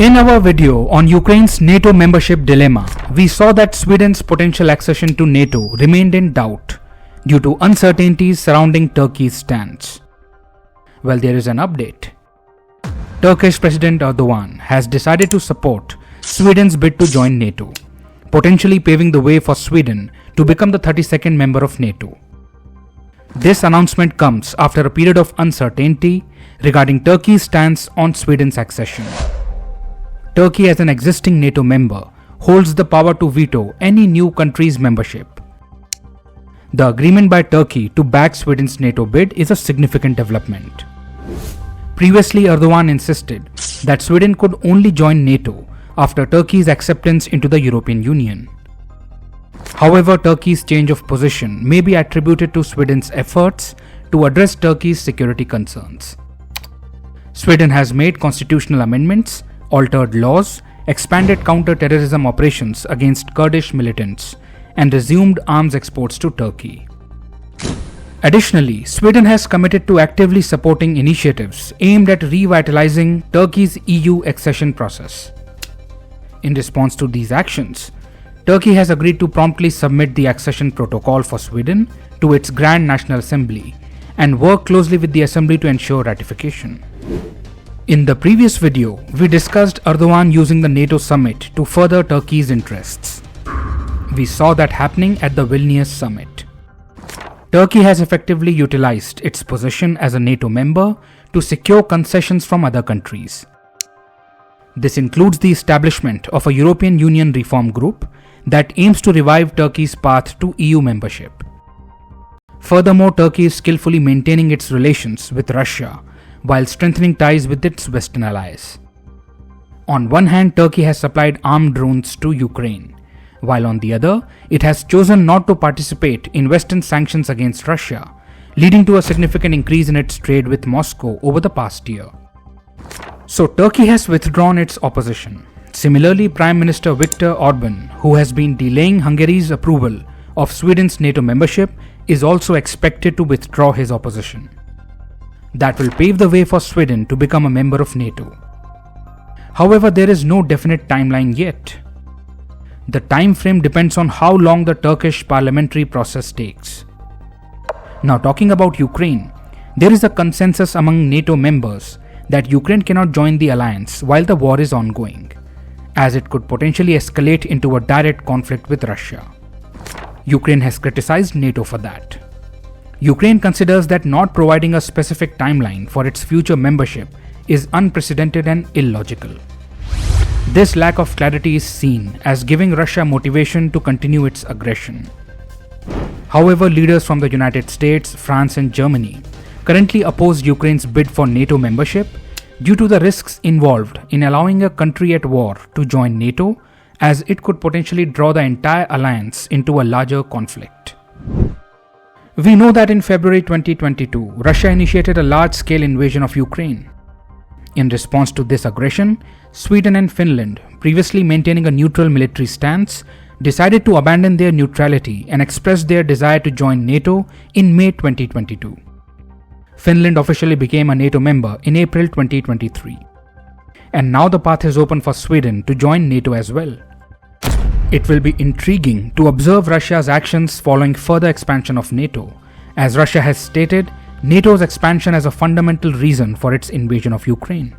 In our video on Ukraine's NATO membership dilemma, we saw that Sweden's potential accession to NATO remained in doubt due to uncertainties surrounding Turkey's stance. Well, there is an update. Turkish President Erdogan has decided to support Sweden's bid to join NATO, potentially paving the way for Sweden to become the 32nd member of NATO. This announcement comes after a period of uncertainty regarding Turkey's stance on Sweden's accession. Turkey, as an existing NATO member, holds the power to veto any new country's membership. The agreement by Turkey to back Sweden's NATO bid is a significant development. Previously, Erdogan insisted that Sweden could only join NATO after Turkey's acceptance into the European Union. However, Turkey's change of position may be attributed to Sweden's efforts to address Turkey's security concerns. Sweden has made constitutional amendments, altered laws, expanded counter-terrorism operations against Kurdish militants, and resumed arms exports to Turkey. Additionally, Sweden has committed to actively supporting initiatives aimed at revitalizing Turkey's EU accession process. In response to these actions, Turkey has agreed to promptly submit the accession protocol for Sweden to its Grand National Assembly and work closely with the Assembly to ensure ratification. In the previous video, we discussed Erdogan using the NATO summit to further Turkey's interests. We saw that happening at the Vilnius summit. Turkey has effectively utilized its position as a NATO member to secure concessions from other countries. This includes the establishment of a European Union reform group that aims to revive Turkey's path to EU membership. Furthermore, Turkey is skillfully maintaining its relations with Russia while strengthening ties with its Western allies. On one hand, Turkey has supplied armed drones to Ukraine, while on the other, it has chosen not to participate in Western sanctions against Russia, leading to a significant increase in its trade with Moscow over the past year. So Turkey has withdrawn its opposition. Similarly, Prime Minister Viktor Orban, who has been delaying Hungary's approval of Sweden's NATO membership, is also expected to withdraw his opposition. That will pave the way for Sweden to become a member of NATO. However, there is no definite timeline yet. The time frame depends on how long the Turkish parliamentary process takes. Now, talking about Ukraine, there is a consensus among NATO members that Ukraine cannot join the alliance while the war is ongoing, as it could potentially escalate into a direct conflict with Russia. Ukraine has criticized NATO for that. Ukraine considers that not providing a specific timeline for its future membership is unprecedented and illogical. This lack of clarity is seen as giving Russia motivation to continue its aggression. However, leaders from the United States, France, and Germany currently oppose Ukraine's bid for NATO membership due to the risks involved in allowing a country at war to join NATO, as it could potentially draw the entire alliance into a larger conflict. We know that in February 2022, Russia initiated a large-scale invasion of Ukraine. In response to this aggression, Sweden and Finland, previously maintaining a neutral military stance, decided to abandon their neutrality and expressed their desire to join NATO in May 2022. Finland officially became a NATO member in April 2023. And now the path is open for Sweden to join NATO as well. It will be intriguing to observe Russia's actions following further expansion of NATO, as Russia has stated NATO's expansion as a fundamental reason for its invasion of Ukraine.